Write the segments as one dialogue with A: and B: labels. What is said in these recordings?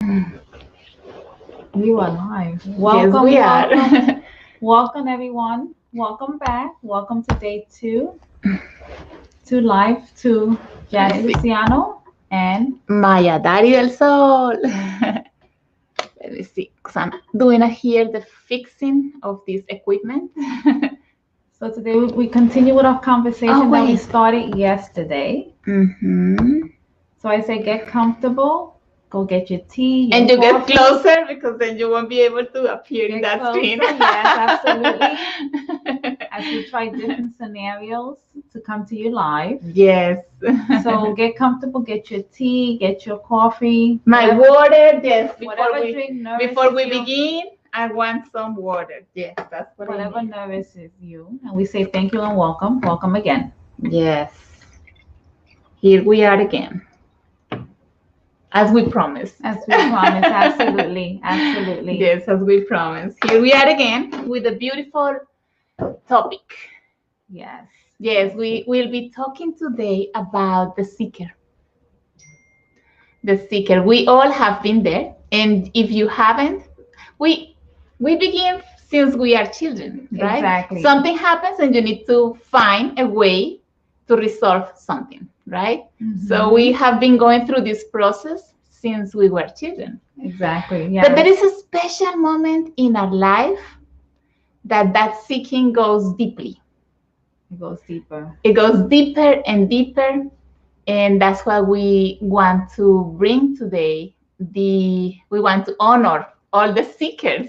A: You are live.
B: Yes,
A: Welcome,
B: we are.
A: welcome, welcome, everyone. Welcome back. Welcome to day two to live to
B: Let
A: Jazz
B: me see.
A: Luciano and
B: Maya, Daddy del Sol. Let me see. 'Cause I'm doing here the fixing of this equipment.
A: so today we continue with our
B: Oh,
A: conversation that we
B: wait.
A: started yesterday.
B: Mm-hmm.
A: So I say get comfortable, go get your tea, your
B: And you get
A: coffee.
B: closer because then you won't be able to appear in
A: Get
B: that screen.
A: closer, yes, absolutely. As we try different scenarios to come to you live.
B: Yes.
A: So get comfortable, get your tea, get your coffee,
B: My
A: whatever,
B: water, yes.
A: whatever drink
B: Before
A: nourishes
B: we
A: you,
B: begin, I want some water. Yes, that's what I
A: whatever
B: need.
A: nourishes you. And we say thank you and welcome. Welcome again.
B: Yes. Here we are again, as we promised.
A: As we promised, absolutely, absolutely.
B: Yes, as we promised. Here we are again with a beautiful topic.
A: Yes.
B: Yes, we will be talking today about the seeker. The seeker. We all have been there, and if you haven't, we we begin since we are children, right?
A: Exactly.
B: Something happens, and you need to find a way to resolve something, right? So we have been going through this process since we were children.
A: Exactly.
B: But there
A: Yes.
B: is a special moment in our life that seeking goes deeply.
A: It goes deeper.
B: It goes deeper and deeper, and that's why we want to bring today we want to honor all the seekers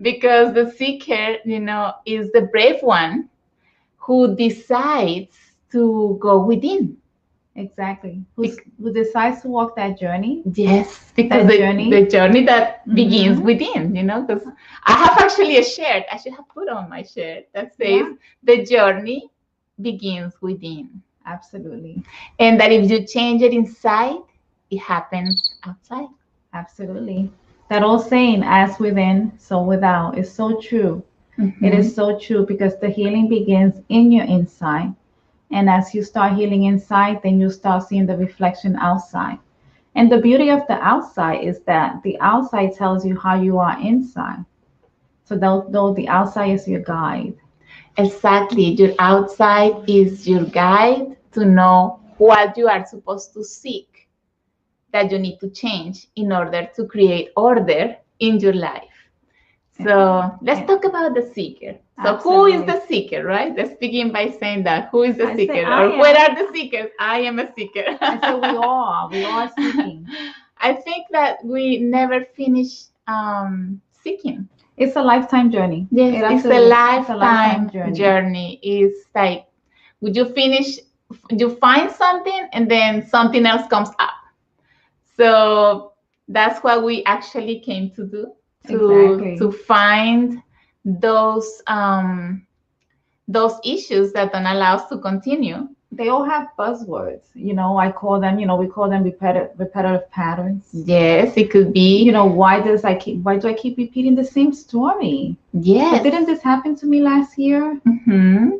B: because the seeker, is the brave one who decides to go within.
A: Exactly. Who decides to walk that journey?
B: Yes, because
A: That
B: the
A: journey.
B: the journey that
A: Mhm.
B: begins within, because I have actually a shirt. I should have put on my shirt that says the journey begins within.
A: Absolutely.
B: And that if you change it inside, it happens outside.
A: Absolutely. That old saying, as within, so without, is so true. It is so true because the healing begins in your inside. And as you start healing inside, then you start seeing the reflection outside. And the beauty of the outside is that the outside tells you how you are inside. So though the outside is your guide.
B: Exactly. Your outside is your guide to know what you are supposed to seek, that you need to change in order to create order in your life. So let's talk about the seeker. So who is the seeker, right? Let's begin by saying that. Who is the seeker? Or where are the seekers? I am a seeker.
A: I say we are seeking.
B: I think that we never finish seeking.
A: It's a lifetime journey.
B: Yes, it's a lifetime journey. It's like, would you finish, you find something and then something else comes up. So that's what we actually came to do, to find those issues that don't allow us to continue.
A: They all have buzzwords. I call them, we call them repetitive patterns.
B: Yes, it could be.
A: Why do I keep repeating the same story?
B: Yes.
A: But didn't this happen to me last year?
B: Mm-hmm.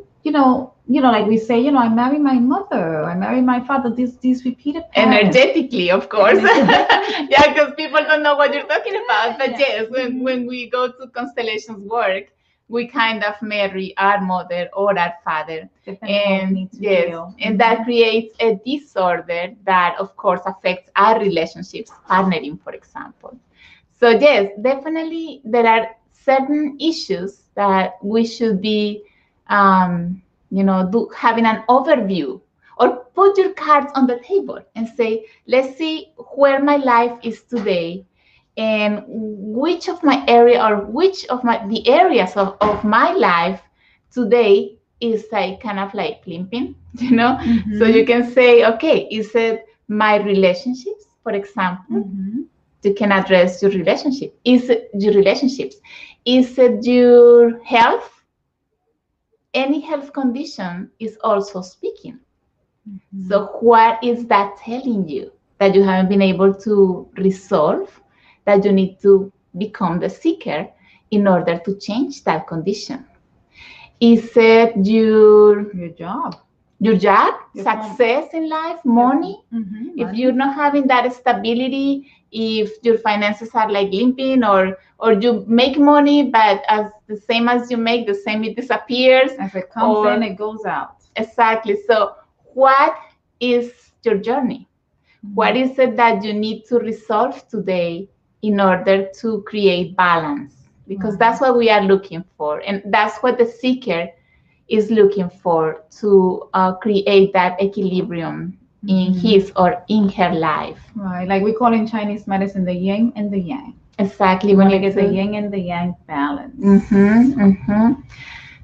A: Like we say, I married my mother, I married my father, these repeated patterns.
B: Energetically, of course. Yeah, because people don't know what you're talking about. But yes, when we go to constellations work, we kind of marry our mother or our father. And yes, and that creates a disorder that, of course, affects our relationships, partnering, for example. So yes, definitely there are certain issues that we should be, having an overview, or put your cards on the table and say, let's see where my life is today, and which of my area, or which of the areas of my life today is like kind of like limping, So you can say, okay, is it my relationships, for example? You can address your relationship. Is it your relationships? Is it your health? Any health condition is also speaking. So what is that telling you that you haven't been able to resolve, that you need to become the seeker in order to change that condition? Is it your
A: job?
B: your job,
A: Your
B: success in life, money. If you're not having that stability, if your finances are like limping, or you make money, but as the same as you make, the same it disappears.
A: As it comes in, it goes out.
B: Exactly. So what is your journey? What is it that you need to resolve today in order to create balance? Because that's what we are looking for. And that's what the seeker is looking for, to create that equilibrium in his or in her life.
A: Right. Like we call in Chinese medicine the yin and the yang.
B: Exactly.
A: We want to get the yin and the yang balance.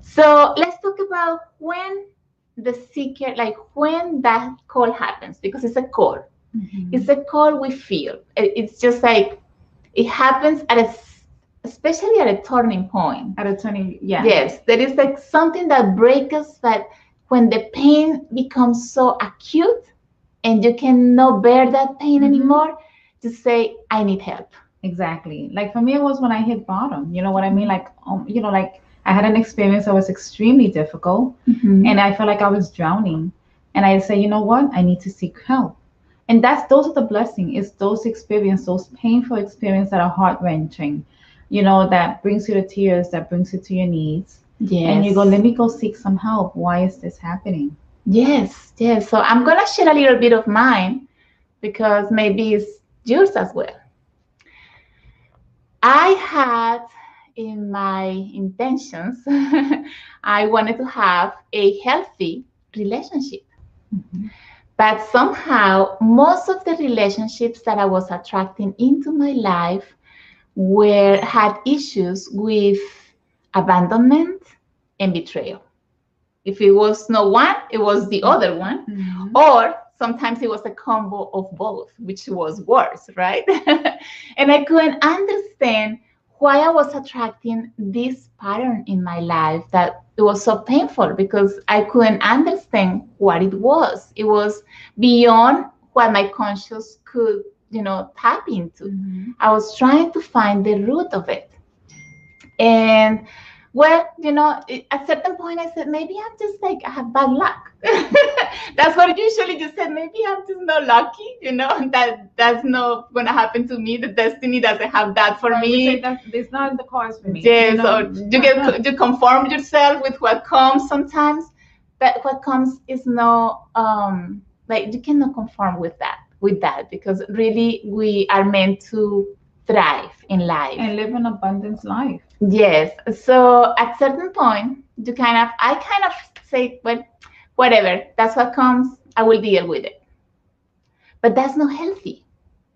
B: So let's talk about when the seeker, like when that call happens, because it's a call. It's a call we feel. It's just like it happens especially at a turning point.
A: At a turning, yeah.
B: Yes, there is like something that breaks us, but when the pain becomes so acute and you cannot bear that pain anymore, to say, I need help.
A: Exactly. Like for me, it was when I hit bottom. You know what I mean? Like, like I had an experience that was extremely difficult, and I felt like I was drowning. And I said, you know what? I need to seek help. And those are the blessing. It's those experiences, those painful experiences that are heart wrenching. That brings you to tears, that brings you to your knees.
B: Yes.
A: And you go, let me go seek some help. Why is this happening?
B: Yes, yes. So I'm gonna share a little bit of mine, because maybe it's yours as well. I had in my intentions, I wanted to have a healthy relationship. But somehow, most of the relationships that I was attracting into my life had issues with abandonment and betrayal. If it was not one, it was the other one. Or sometimes it was a combo of both, which was worse, right? And I couldn't understand why I was attracting this pattern in my life, that it was so painful, because I couldn't understand what it was. It was beyond what my conscious could, tap into. I was trying to find the root of it. And well, at certain point I said, maybe I'm just like, I have bad luck. That's what usually you said. Maybe I'm just not lucky, that's not going to happen to me. The destiny doesn't have that for me.
A: It's not in the cards for me.
B: Yes, so you conform yourself with what comes sometimes, but what comes is no, like you cannot conform with that, because really we are meant to thrive in life
A: and live an abundance life.
B: Yes. So at certain point, I kind of say, well, whatever, that's what comes, I will deal with it. But that's not healthy.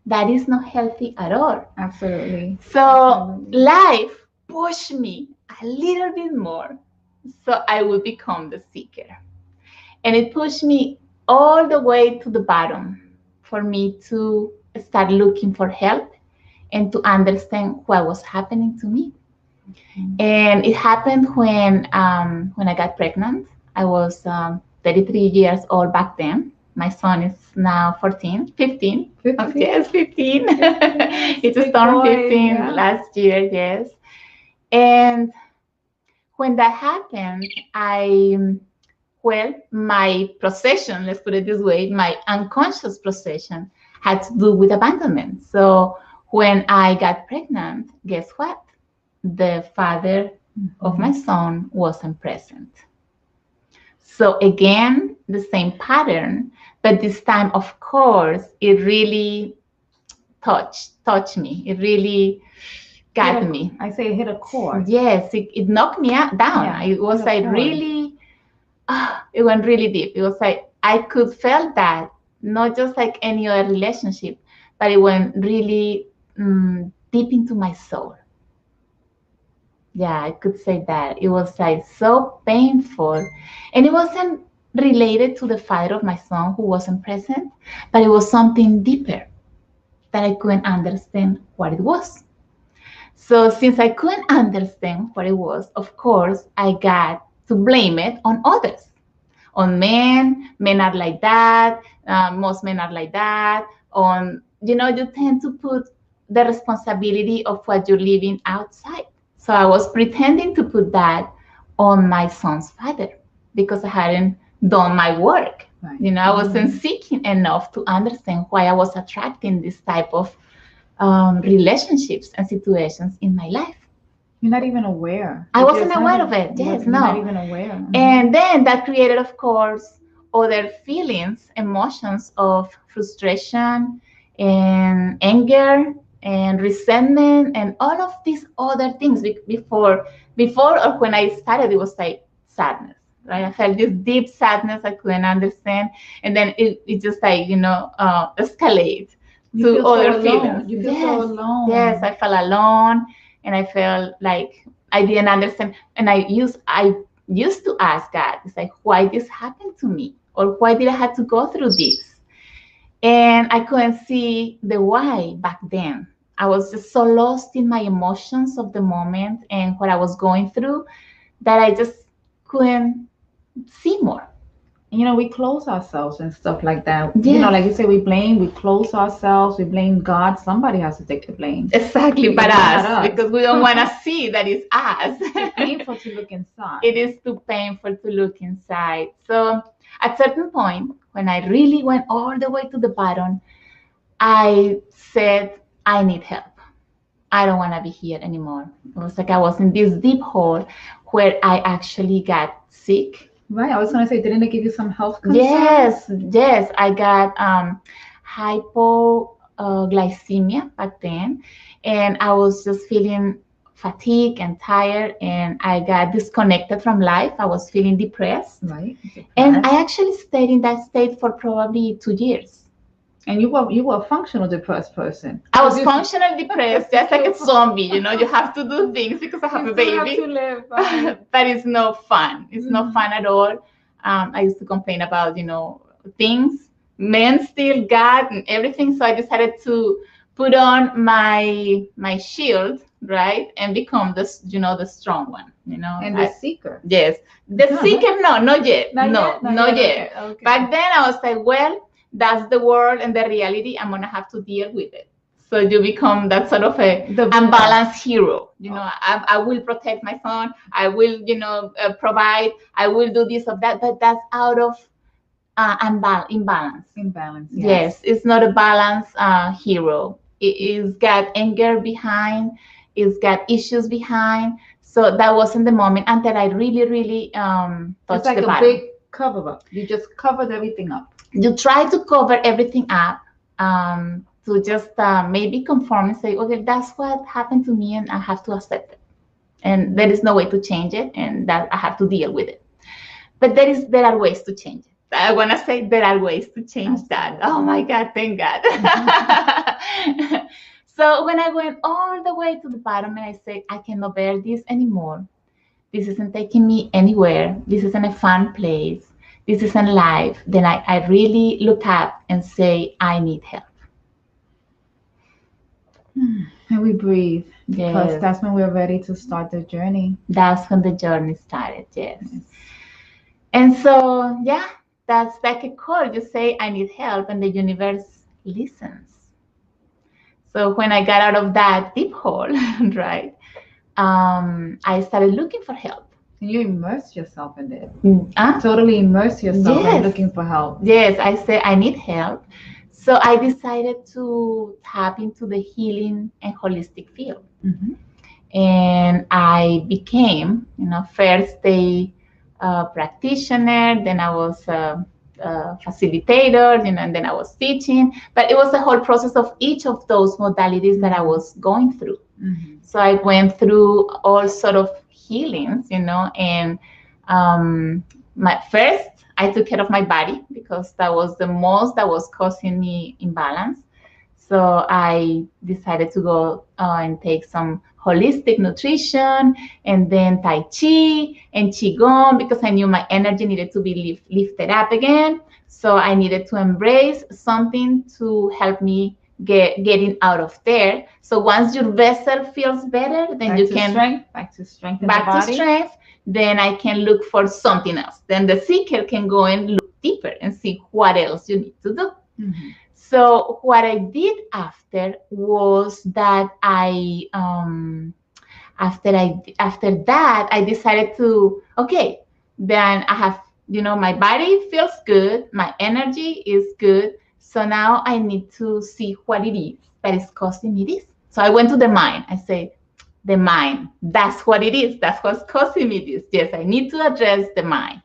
B: That is not healthy at all.
A: Absolutely.
B: So life pushed me a little bit more, so I would become the seeker. And it pushed me all the way to the bottom for me to start looking for help and to understand what was happening to me. And it happened when I got pregnant. I was 33 years old back then. My son is now 15. 15. Oh, yes, 15. It just turned 15 last year, yes. And when that happened, my procession, let's put it this way, my unconscious procession had to do with abandonment. So when I got pregnant, guess what? The father of my son wasn't present. So again, the same pattern, but this time, of course, it really touched me. It really got me.
A: I say it hit a chord.
B: Yes, it knocked me down. Yeah, it was like really, it went really deep. It was like I could feel that, not just like any other relationship, but it went really deep into my soul. Yeah, I could say that. It was like so painful. And it wasn't related to the father of my son who wasn't present, but it was something deeper that I couldn't understand what it was. So since I couldn't understand what it was, of course, I got to blame it on others. On men. Men are like that. Most men are like that. You tend to put the responsibility of what you're living outside. So I was pretending to put that on my son's father, because I hadn't done my work.
A: Right.
B: I wasn't seeking enough to understand why I was attracting this type of relationships and situations in my life.
A: You're not even aware.
B: I
A: It's
B: wasn't
A: just not
B: aware
A: even,
B: of it. Yes,
A: you're not
B: no.
A: even aware.
B: And then that created, of course, other feelings, emotions of frustration and anger and resentment and all of these other things. Before or when I started, it was like sadness, right? I felt this deep sadness I couldn't understand, and then it just like escalate
A: You
B: to
A: feel so
B: other
A: alone.
B: feelings.
A: You feel so
B: Yes,
A: alone.
B: yes, I felt alone, and I felt like I didn't understand, and I used to ask God, it's like, why this happened to me? Or why did I have to go through this? And I couldn't see the why back then. I was just so lost in my emotions of the moment and what I was going through that I just couldn't see more.
A: We close ourselves and stuff like that.
B: Yes.
A: Like you say, we close ourselves, we blame God. Somebody has to take the blame.
B: Exactly, but
A: It's not
B: us,
A: us.
B: because we don't want to see that it's us.
A: It's painful to look inside.
B: It is too painful to look inside. So at certain point, when I really went all the way to the bottom, I said, I need help. I don't want to be here anymore. It was like I was in this deep hole where I actually got sick.
A: Right. I was going to say, didn't it give you some health concerns?
B: Yes. I got hypoglycemia back then, and I was just feeling fatigued and tired, and I got disconnected from life. I was feeling depressed.
A: Right.
B: And I actually stayed in that state for probably 2 years.
A: And you were a functional depressed person.
B: I was functionally depressed, just like a zombie. You have to do things because I have a baby.
A: You have to live. Right.
B: But it's no fun. It's not fun at all. I used to complain about, things, men still, God, and everything. So I decided to put on my shield, right, and become the strong one.
A: And the seeker.
B: Yes, the seeker. No, not yet. Not yet.
A: Okay.
B: Back then, I was like, well, that's the world and the reality. I'm gonna have to deal with it. So you become that sort of the unbalanced hero. I will protect my son. I will, provide. I will do this or that. But that's out of imbalance.
A: Imbalance.
B: Yes, it's not a balanced hero. It's got anger behind. It's got issues behind. So that wasn't the moment until I really, really touched
A: it's like
B: the
A: a
B: bottom.
A: big cover up. You just covered everything up.
B: You try to cover everything up to just maybe conform and say, okay, that's what happened to me, and I have to accept it. And there is no way to change it, and that I have to deal with it. But there are ways to change it. I want to say there are ways to change that. Oh my God, thank God. So when I went all the way to the bottom and I said, I cannot bear this anymore. This isn't taking me anywhere. This isn't a fun place. This isn't life. Then I really look up and say, I need help.
A: And we breathe, because
B: Yes.
A: that's when we're ready to start the journey.
B: That's when the journey started. Yes. And so, yeah, that's like a call. You say, I need help, and the universe listens. So when I got out of that deep hole, right, I started looking for help.
A: And you immerse yourself in it. Totally immerse yourself in looking for help.
B: Yes, I said, I need help. So I decided to tap into the healing and holistic field.
A: Mm-hmm.
B: And I became, first a practitioner, then I was a facilitator, and then I was teaching. But it was the whole process of each of those modalities that I was going through.
A: Mm-hmm.
B: So I went through all sort of healings, and I took care of my body, because that was the most that was causing me imbalance. So I decided to go and take some holistic nutrition, and then Tai Chi and Qigong, because I knew my energy needed to be lifted up again. So I needed to embrace something to help me getting out of there. So once your vessel feels better, then you can
A: back to strength,
B: then I can look for something else. Then the seeker can go and look deeper and see what else you need to do.
A: Mm-hmm.
B: So what I did after was that after that I decided to, okay, then I have my body feels good, my energy is good. So now I need to see what it is that is causing me this. So I went to the mind. I say, the mind, that's what it is. That's what's causing me this. Yes, I need to address the mind.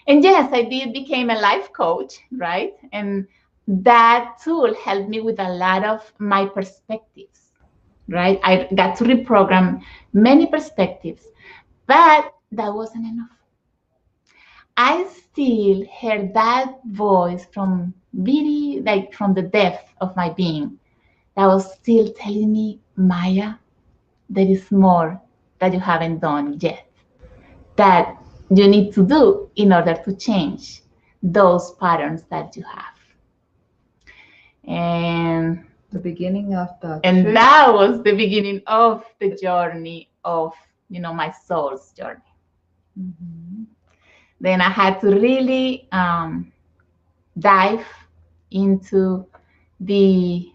B: And yes, I did became a life coach, right? And that tool helped me with a lot of my perspectives, right? I got to reprogram many perspectives, but that wasn't enough. I still heard that voice from really, like from the depth of my being, that was still telling me, Maya, there is more that you haven't done yet, that you need to do in order to change those patterns that you have. And
A: The beginning of the
B: and
A: trip.
B: that was the beginning of the journey of my soul's journey.
A: Mhm.
B: Then I had to really dive into the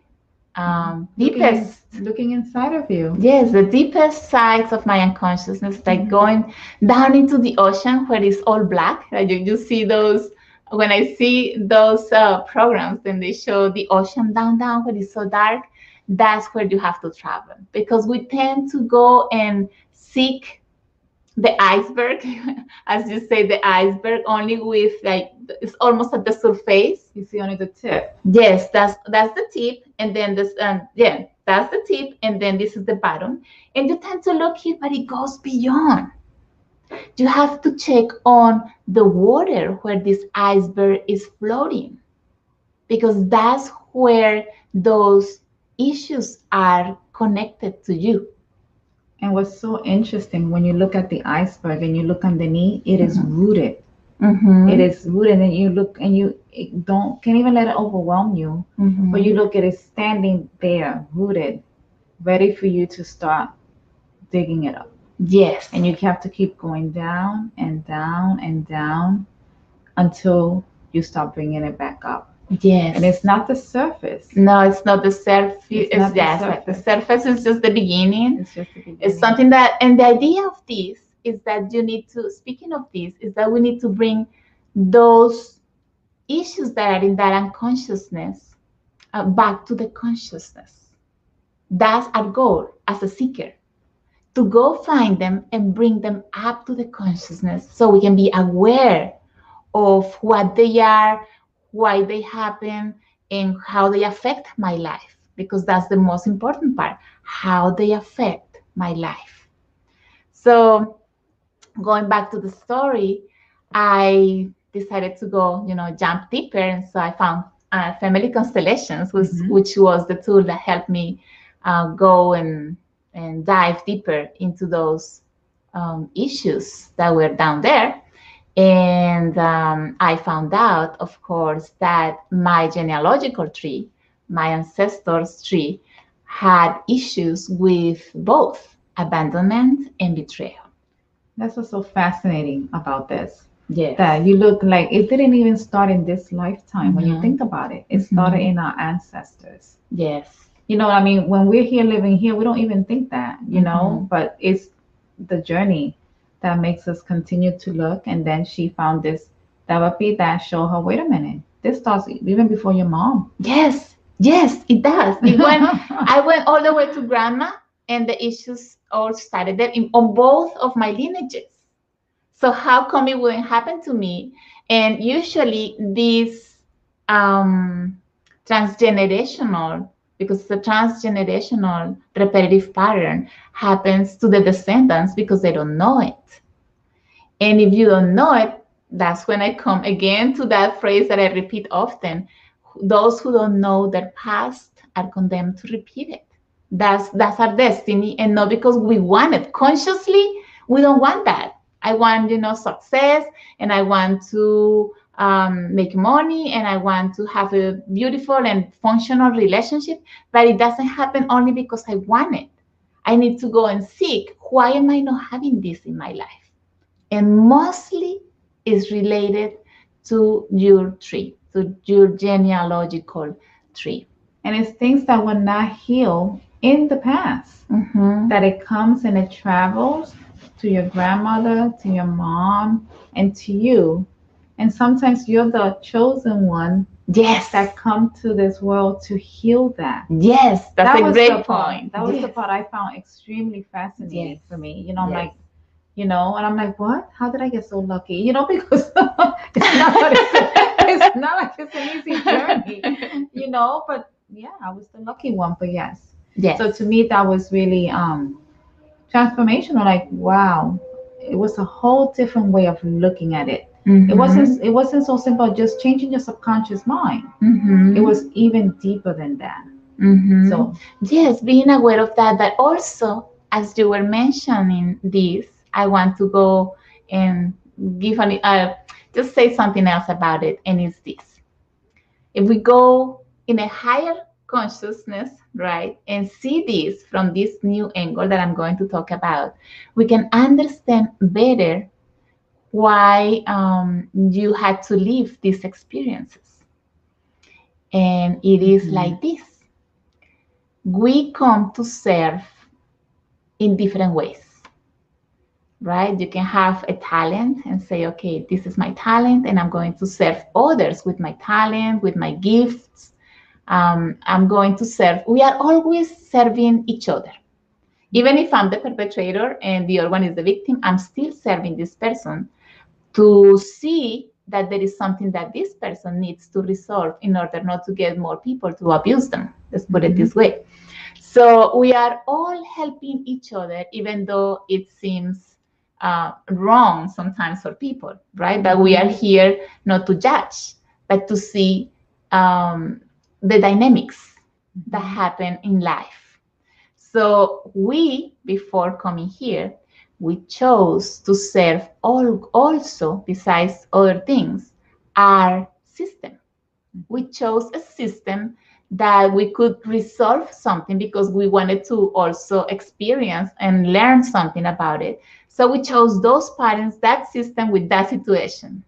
A: Looking
B: deepest,
A: looking inside of you.
B: yes, the deepest sides of my unconsciousness, like
A: Mhm.
B: going down into the ocean where it's all black. Like you see those, when I see those programs, then they show the ocean down where it's so dark. That's where you have to travel, because we tend to go and seek the iceberg, as you say, the iceberg only with, like, it's almost at the surface.
A: You see only the tip.
B: Yes, that's the tip, and then this, yeah, that's the tip, and then this is the bottom, and you tend to look here, but it goes beyond. You have to check on the water where this iceberg is floating, because that's where those issues are connected to you.
A: And what's so interesting when you look at the iceberg and you look underneath, it is rooted. It
B: Mm-hmm.
A: is rooted, and you look and you don't can't even let it overwhelm you. But you
B: Mm-hmm.
A: look at it standing there, rooted, ready for you to start digging it up.
B: Yes.
A: And you have to keep going down and down and down until you start bringing it back up.
B: Yes.
A: And it's not the surface.
B: No, it's not the surface.
A: It's
B: It's
A: not the
B: just like the
A: surface.
B: surface is just the beginning.
A: It's just the beginning.
B: It's something that, and the idea of this is that you need to, speaking of this, is that we need to bring those issues that are in that unconsciousness back to the consciousness. That's our goal as a seeker, to go find them and bring them up to the consciousness so we can be aware of what they are, why they happen, and how they affect my life. Because that's the most important part, how they affect my life. So, going back to the story, I decided to go, jump deeper. And so I found family constellations, which was the tool that helped me go and dive deeper into those issues that were down there. And I found out, of course, that my genealogical tree, my ancestors' tree, had issues with both abandonment and betrayal.
A: That's what's so fascinating about this.
B: Yes.
A: That you look like it didn't even start in this lifetime. When you
B: Mhm.
A: think about it, it started in our ancestors.
B: Yes.
A: You know what I mean? When we're here living here, we don't even think that, but it's the journey that makes us continue to look. And then she found this therapy that showed her, wait a minute, this starts even before your mom.
B: Yes. Yes, it does. I went all the way to grandma, and the issues all started there on both of my lineages. So how come it wouldn't happen to me? And usually this um, transgenerational, because the transgenerational repetitive pattern happens to the descendants because they don't know it. And if you don't know it, that's when I come again to that phrase that I repeat often. Those who don't know their past are condemned to repeat it. That's our destiny, and not because we want it. Consciously, we don't want that. I want, success, and I want to make money, and I want to have a beautiful and functional relationship, but it doesn't happen only because I want it. I need to go and seek, why am I not having this in my life? And mostly is related to your tree, to your genealogical tree.
A: And it's things that were not healed in the past.
B: Mm-hmm.
A: That it comes and it travels to your grandmother, to your mom, and to you. And sometimes you're the chosen one
B: Yes.
A: that come to this world to heal that.
B: Yes, that's
A: That
B: a
A: was the
B: great
A: part.
B: point.
A: That was the
B: Yes.
A: part I found extremely
B: Yes.
A: fascinating for me. I'm
B: Yes.
A: like, and I'm like, what? How did I get so lucky? Because it's not that it's not like it's an easy journey, But yeah, I was the lucky one. But yes,
B: Yes.
A: so to me that was really transformational. Like, wow, it was a whole different way of looking at it.
B: Mm-hmm.
A: It wasn't so simple just changing your subconscious mind.
B: Mm-hmm.
A: It was even deeper than that.
B: Mm-hmm.
A: So
B: Yes, being aware of that, but also, as you were mentioning this, I want to go and give just say something else about it, and it's this. If we go in a higher consciousness, right, and see this from this new angle that I'm going to talk about, we can understand better why you had to live these experiences. And it is like this. We come to serve in different ways, right? You can have a talent and say, okay, this is my talent, and I'm going to serve others with my talent, with my gifts. I'm going to serve. We are always serving each other. Even if I'm the perpetrator and the other one is the victim, I'm still serving this person to see that there is something that this person needs to resolve in order not to get more people to abuse them. Let's put it this way. So we are all helping each other, even though it seems wrong sometimes for people, right? But we are here not to judge, but to see the dynamics that happen in life. So we, before coming here, we chose to serve also, besides other things, our system. We chose a system that we could resolve something because we wanted to also experience and learn something about it. So we chose those patterns, that system with that situation.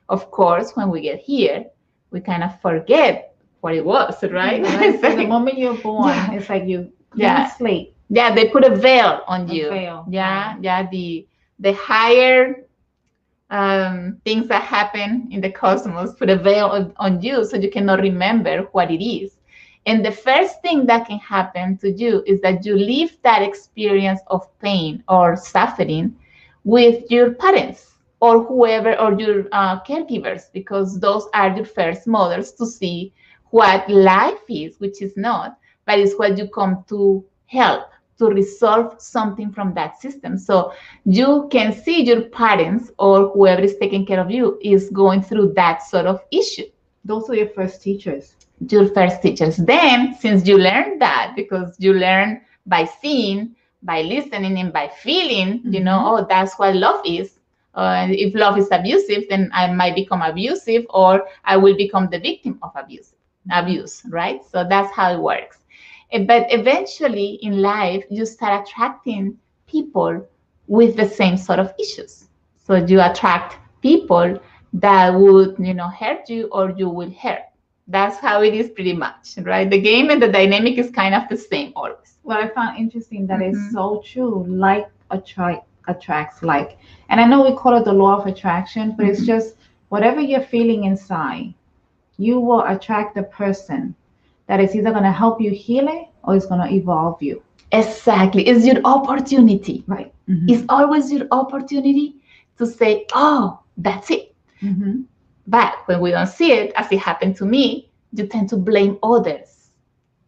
B: Of course, when we get here, we kind of forget what it was, right?
A: Right. So the moment you're born,
B: Yeah.
A: it's like you clean
B: Yeah.
A: slate.
B: Yeah, they put a veil on
A: A
B: you.
A: veil,
B: Yeah,
A: right.
B: yeah, the higher things that happen in the cosmos put a veil on you so you cannot remember what it is. And the first thing that can happen to you is that you live that experience of pain or suffering with your parents or whoever, or your caregivers, because those are your first models to see what life is, which is not, but it's what you come to help to resolve something from that system. So you can see your parents or whoever is taking care of you is going through that sort of issue.
A: Those are your first teachers.
B: Your first teachers. Then, since you learn that, because you learn by seeing, by listening, and by feeling, oh, that's what love is. If love is abusive, then I might become abusive, or I will become the victim of abuse, right? So that's how it works. But eventually in life, you start attracting people with the same sort of issues. So you attract people that would, hurt you, or you will hurt. That's how it is pretty much, right? The game and the dynamic is kind of the same always.
A: What I found interesting that is so true. Like attracts like, and I know we call it the law of attraction, but it's just whatever you're feeling inside, you will attract the person that is either going to help you heal it or it's going to evolve you.
B: Exactly. It's your opportunity.
A: Right.
B: It's always your opportunity to say, oh, that's it. But when we don't see it, as it happened to me, you tend to blame others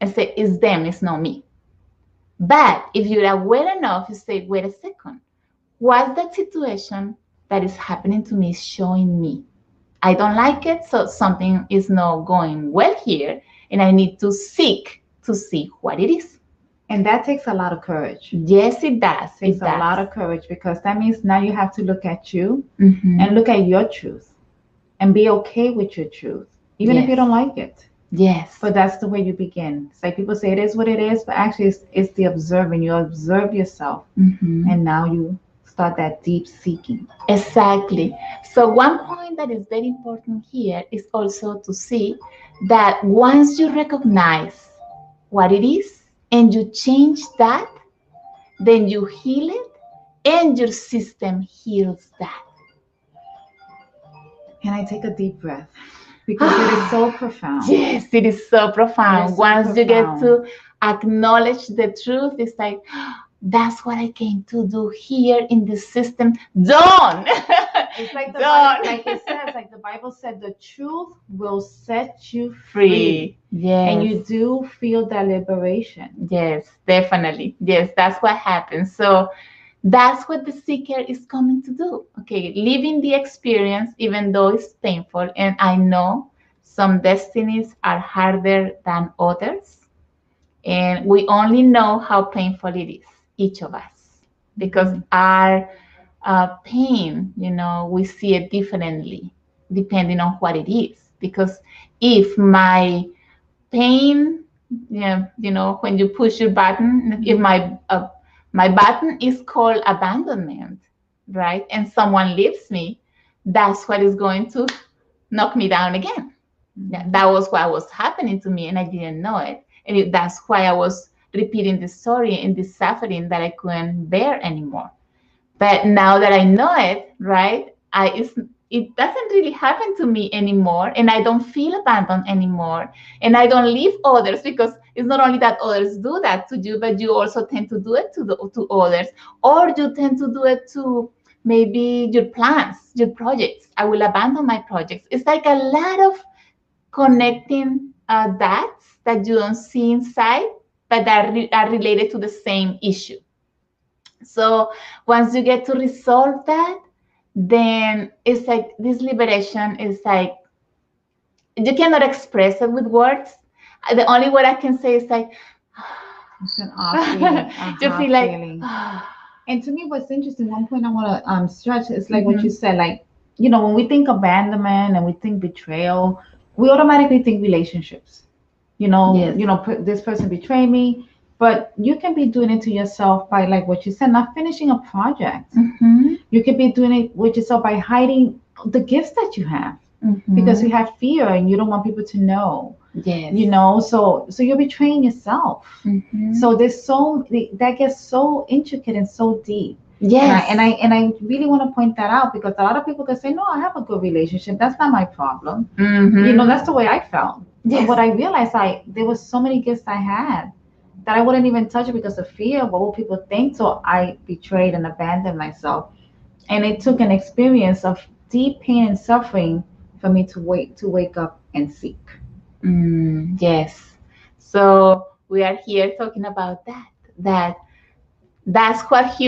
B: and say, it's them, it's not me. But if you're aware enough, you say, wait a second, what's that situation that is happening to me showing me? I don't like it, so something is not going well here, and I need to seek to see what it is.
A: And that takes a lot of courage.
B: Yes, it does.
A: It takes a lot of courage, because that means now you have to look at you and look at your truth and be okay with your truth, even if you don't like it.
B: Yes.
A: But that's the way you begin. It's like people say it is what it is, but actually it's the observing. You observe yourself, and now you start that deep seeking.
B: Exactly. So one point that is very important here is also to see that once you recognize what it is and you change that, then you heal it and your system heals that.
A: And I take a deep breath because it is so profound.
B: Yes, it is so
A: It
B: profound.
A: is so
B: Once you get
A: profound.
B: to acknowledge the truth, it's like, that's what I came to do here in the system. Done.
A: It's like the
B: Done.
A: Bible, like it says, like the Bible said, the truth will set you free.
B: Free. Yes.
A: And you do feel that liberation.
B: Yes, definitely. Yes, that's what happens. So that's what the seeker is coming to do. Okay, living the experience, even though it's painful. And I know some destinies are harder than others. And we only know how painful it is, each of us, because our pain, we see it differently depending on what it is. Because if my pain, yeah, when you push your button, if my button is called abandonment, right, and someone leaves me, that's what is going to knock me down again. That was what was happening to me, and I didn't know it. And that's why I was repeating the story and the suffering that I couldn't bear anymore. But now that I know it, right, it doesn't really happen to me anymore, and I don't feel abandoned anymore, and I don't leave others, because it's not only that others do that to you, but you also tend to do it to others, or you tend to do it to maybe your plans, your projects. I will abandon my projects. It's like a lot of connecting dots that you don't see inside, but that are related to the same issue. So once you get to resolve that, then it's like this liberation is like, you cannot express it with words. The only word I can say is like,
A: it's an off feeling,
B: you feel like,
A: feeling. And to me, what's interesting, one point I want to stretch is like what you said, like, when we think abandonment and we think betrayal, we automatically think relationships.
B: Yes.
A: This person betrayed me, but you can be doing it to yourself by, like what you said, not finishing a project. You could be doing it with yourself by hiding the gifts that you have, because you have fear and you don't want people to know.
B: Yes.
A: So you're betraying yourself. So that gets so intricate and so deep.
B: Yes.
A: And I really want to point that out, because a lot of people can say, no, I have a good relationship, that's not my problem. That's the way I felt.
B: Yes.
A: But what I realized, there was so many gifts I had that I wouldn't even touch it because of fear. What will people think? So I betrayed and abandoned myself. And it took an experience of deep pain and suffering for me to wake up and seek.
B: Yes. So we are here talking about that's what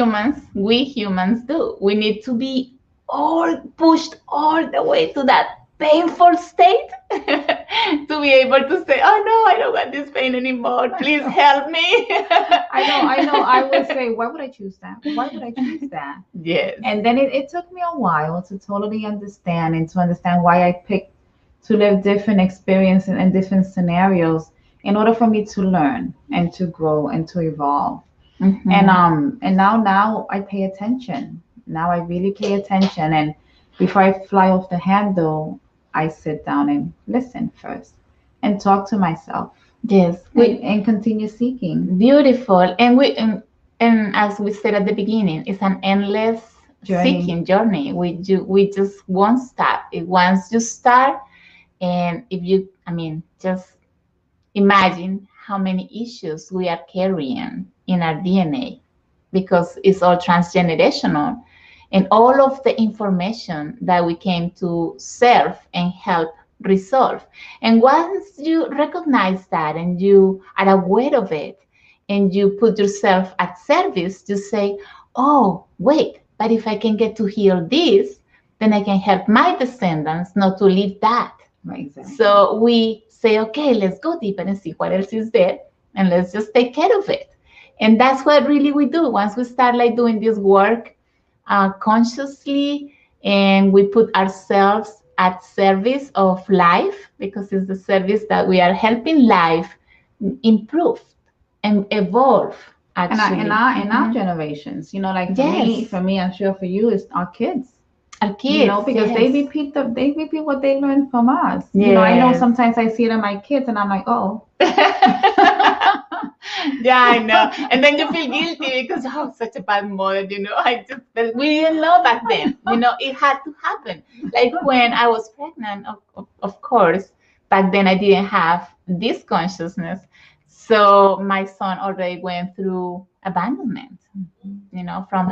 B: we humans do. We need to be all pushed all the way to that painful state to be able to say, oh no, I don't want this pain anymore. Please help me.
A: I know. I would say, why would I choose that? Why would I choose that?
B: Yes.
A: And then it took me a while to totally understand, and to understand why I picked to live different experiences and different scenarios in order for me to learn and to grow and to evolve. And now I pay attention. Now I really pay attention, and before I fly off the handle, I sit down and listen first and talk to myself.
B: Yes.
A: And continue seeking.
B: Beautiful. And as we said at the beginning, it's an endless seeking journey. We just won't stop. Once you start, and just imagine how many issues we are carrying in our DNA, because it's all transgenerational, and all of the information that we came to serve and help resolve. And once you recognize that and you are aware of it and you put yourself at service, you say, oh, wait, but if I can get to heal this, then I can help my descendants not to leave that.
A: Exactly.
B: So we say, okay, let's go deeper and see what else is there, and let's just take care of it. And that's what really we do. Once we start like doing this work consciously, and we put ourselves at service of life, because it's the service that we are helping life improve and evolve. Actually,
A: in our generations, like for me, I'm sure for you, it's our kids.
B: Our kids,
A: because they repeat what they learned from us.
B: Yes.
A: I know sometimes I see it in my kids, and I'm like, oh.
B: Yeah, I know. And then you feel guilty because oh, such a bad mother, I just but we didn't know back then. It had to happen. Like when I was pregnant, of course, back then I didn't have this consciousness. So my son already went through abandonment, from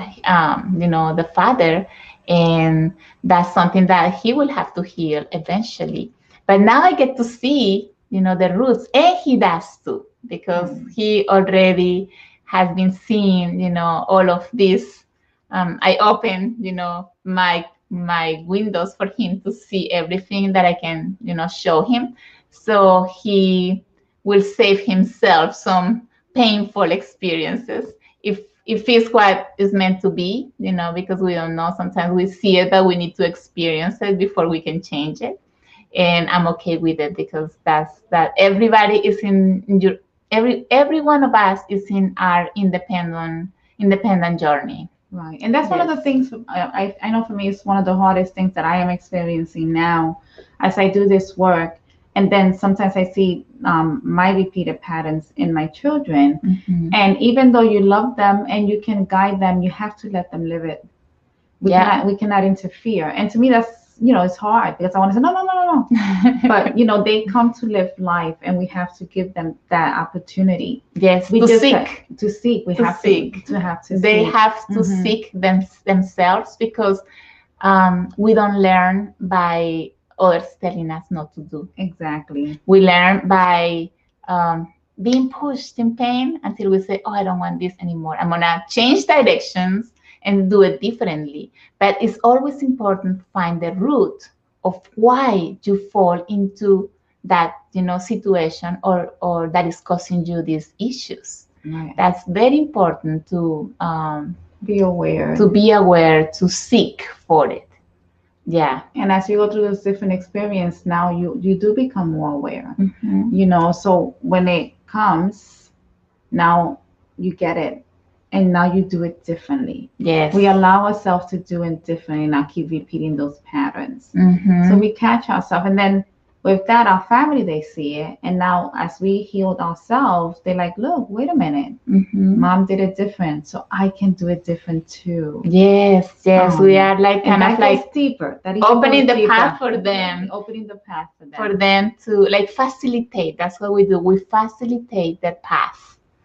B: the father, and that's something that he will have to heal eventually. But now I get to see, the roots, and he does too, because he already has been seeing, all of this. I open, my windows for him to see everything that I can, show him. So he will save himself some painful experiences if it's what is meant to be, because we don't know. Sometimes we see it, but we need to experience it before we can change it. And I'm okay with it because that everybody is in your every one of us is in our independent journey.
A: Right. And that's one of
B: Yes.
A: the things I know for me, it's one of the hardest things that I am experiencing now as I do this work. And then sometimes I see my repeated patterns in my children.
B: Mhm.
A: And even though you love them and you can guide them, you have to let them live it.
B: Yeah.
A: We cannot interfere. And to me, that's, it's hard because I want to say, no, no, no, no, no. But, they come to live life and we have to give them that opportunity.
B: Yes,
A: We
B: to
A: just
B: seek.
A: to seek. We
B: To
A: have
B: seek.
A: to have to
B: They
A: seek.
B: have to
A: Mhm.
B: seek themselves, because we don't learn by others telling us not to do.
A: Exactly.
B: We learn by being pushed in pain until we say, oh, I don't want this anymore. I'm going to change directions and do it differently. But it's always important to find the root of why you fall into that, situation or that is causing you these issues.
A: Right.
B: That's very important to
A: Be aware.
B: to seek for it. Yeah.
A: And as you go through this different experience, now you do become more aware.
B: Mhm.
A: So when it comes, now you get it. And now you do it differently.
B: Yes.
A: We allow ourselves to do it differently, not keep repeating those patterns.
B: Mhm.
A: So we catch ourselves. And then with that, our family, they see it. And now as we healed ourselves, they're like, look, wait a minute.
B: Mhm.
A: Mom did it different, so I can do it different too.
B: Yes, yes, we are like
A: And
B: kind of
A: that
B: like
A: goes deeper. That even
B: opening
A: goes
B: the
A: deeper.
B: path for them,
A: Opening the path for them.
B: to like facilitate. That's what we do. We facilitate that path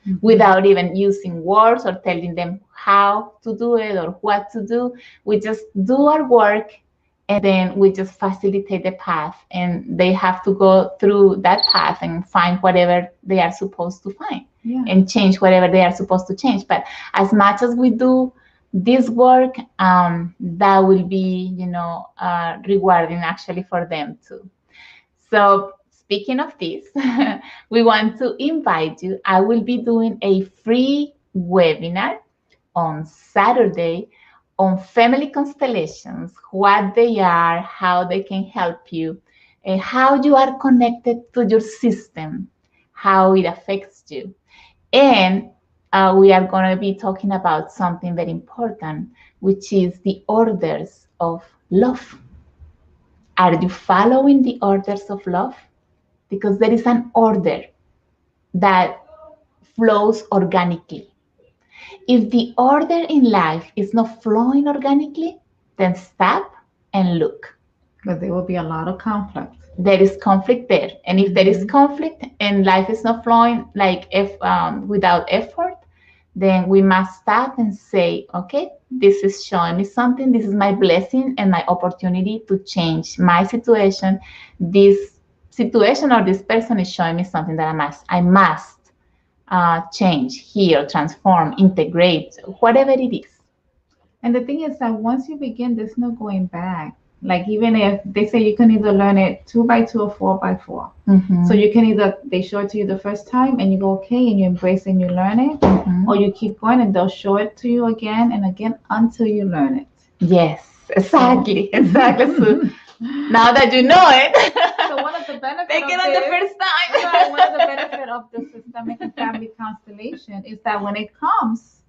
A: Mhm.
B: without even using words or telling them how to do it or what to do. We just do our work, and then we just facilitate the path, and they have to go through that path and find whatever they are supposed to find.
A: Yeah.
B: And change whatever they are supposed to change. But as much as we do this work, that will be, rewarding actually for them too. So speaking of this, we want to invite you. I will be doing a free webinar on Saturday on family constellations, what they are, how they can help you, and how you are connected to your system, how it affects you. And we are going to be talking about something very important, which is the orders of love. Are you following the orders of love? Because there is an order that flows organically. If the order in life is not flowing organically, then stop and look.
A: But there will be a lot of conflict.
B: There is conflict there. And if there is conflict and life is not flowing like without effort, then we must stop and say, okay, this is showing me something. This is my blessing and my opportunity to change my situation. This situation or this person is showing me something that I must change, heal, transform, integrate, whatever it is.
A: And the thing is that once you begin, there's no going back. Like even if they say you can either learn it 2x2 or 4x4.
B: Mhm.
A: So you can either they show it to you the first time and you go okay and you embrace it and you learn it, or you keep going and they'll show it to you again and again until you learn it.
B: Yes, exactly, exactly. So now that you know it,
A: So one of the benefits
B: take
A: of
B: it on the first time.
A: right, one of the benefit of the systemic and family constellation is that when it comes,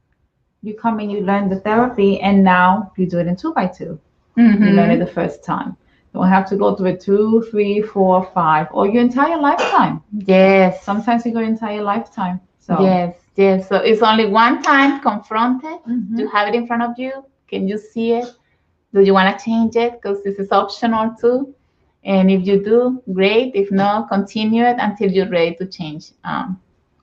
A: you come and you learn the therapy, and now you do it in 2x2.
B: Mhm.
A: You learn it the first time. You don't have to go through it 2, 3, 4, 5, or your entire lifetime.
B: Yes.
A: Sometimes you go your entire lifetime. So
B: yes, yes. So it's only one time. Confront it. You
A: mhm.
B: have it in front of you. Can you see it? Do you want to change it? Because this is optional too. And if you do, great. If not, continue it until you're ready to change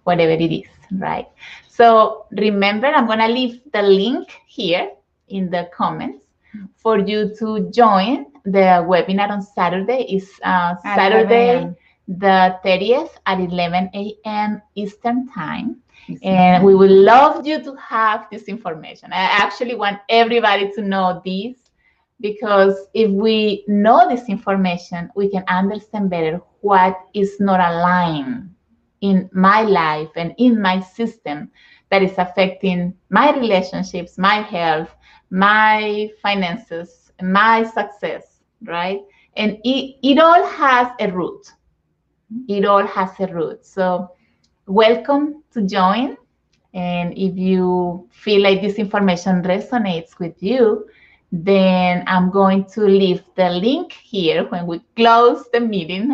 B: whatever it is, right? So remember, I'm going to leave the link here in the comments for you to join the webinar on Saturday. Is
A: At 11
B: Saturday
A: a.m.
B: the 30th at 11 a.m. Eastern Time.
A: Eastern
B: And we
A: time.
B: would love you to have this information. I actually want everybody to know this, because if we know this information, we can understand better what is not aligned in my life and in my system that is affecting my relationships, my health, my finances, my success, right? And it all has a root. It all has a root. So welcome to join. And if you feel like this information resonates with you, then I'm going to leave the link here when we close the meeting,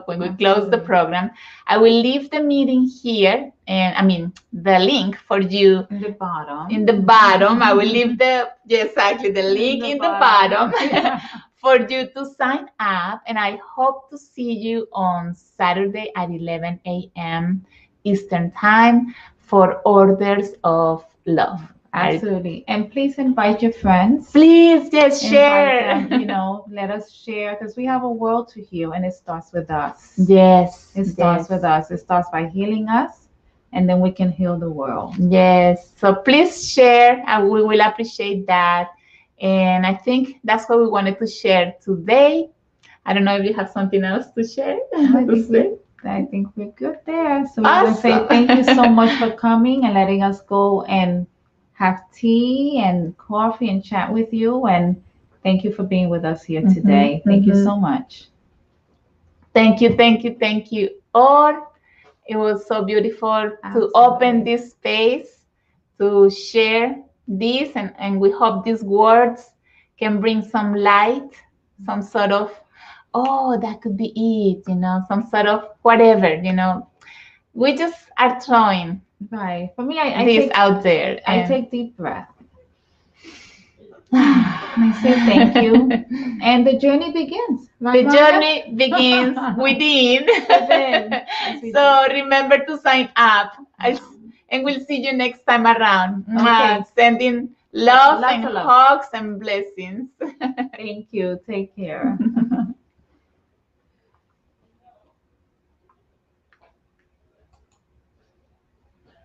B: when we close the program. I will leave the meeting here, and I mean the link for you
A: In the bottom.
B: in the bottom. I will leave exactly the link in the bottom for you to sign up. And I hope to see you on Saturday at 11 a.m. Eastern Time for Orders of Love.
A: Absolutely. And please invite your friends.
B: Please, just
A: Invite
B: share.
A: them, let us share because we have a world to heal and it starts with us.
B: Yes.
A: It starts with us. It starts by healing us and then we can heal the world.
B: Yes. So please share, and we will appreciate that. And I think that's what we wanted to share today. I don't know if you have something else to share.
A: I think we're good there. So we want to say thank you so much for coming and letting us go and have tea and coffee and chat with you. And thank you for being with us here today. Thank you so much.
B: Thank you, thank you, thank you all. It was so beautiful to open this space to share this, and we hope these words can bring some light, some sort of, oh, that could be it, some sort of whatever, we just are throwing
A: Right. For me,
B: this out there.
A: I take deep breath. I say thank you. And the journey begins. Right,
B: the journey begins within. So remember to sign up. And we'll see you next time around. Okay. Sending love and hugs and blessings.
A: Thank you. Take care.